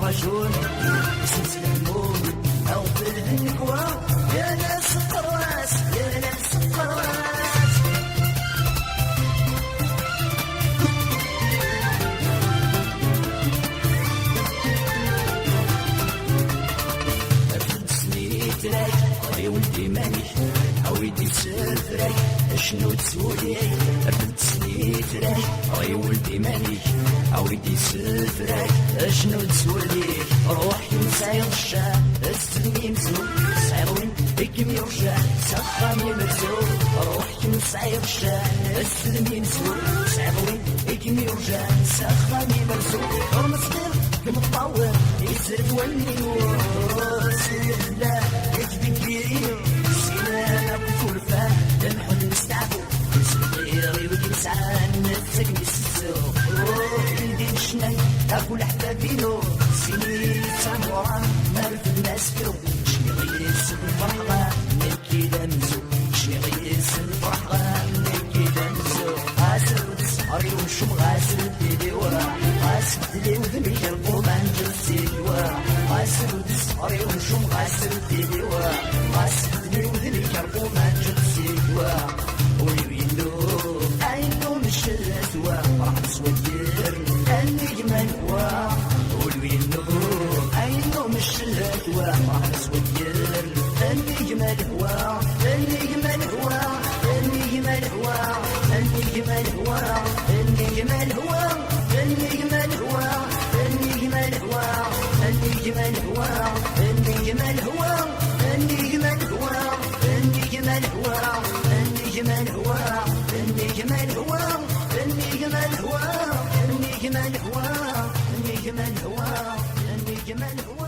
رجل سلسل النور أو بالهنكوة يا ناس القراس يا ناس القراس. رفض سنيت راك يا ولدي مانيش عويدي تسافرك اشنو تسولي. رفض سنيت راك يا ولدي مانيش عويدي تسافرك اشنو تسولي. روحي نسعي غشا السلمي مزول سعيروين هيك ميرجع سخاني مزول. روحي نسعي غشا السلمي مزول سعيروين هيك ميرجع سخاني مزول. رمصدر كمطاور يزرد والنور سيلا يجبي كبيرين سينا بفرفة لمحن نستعبو صغيري وكي نسعان نفسك نسسو. روحي شناي أكل حبابينو سيني تامورا مالف الناس فيرو. شني غيس الفرحة نكي دمزو شني غيس الفرحة نكي دمزو. غاسل تسهري وشم غاسل ديدي ورا غاسل دلي وذني يرقو مانجل سيدي ورا. غاسل تسهري وشم غاسل ديدي ورا غاسل دلي وذني يرقو مانجل سيدي ورا. ويوينو عينو مشلت ورا راح تسودير النجمة هو والوينو عينو مشلت ورا راح تسودير النجمة هو النجمة هو النجمة هو النجمة هو النجمة هو النجمة هو النجمة هو النجمة هو النجمة هو النجمة هو النجمة هو النجمة هو النجمة هو النجمة هو النجمة هو النجمة هو النجمة هو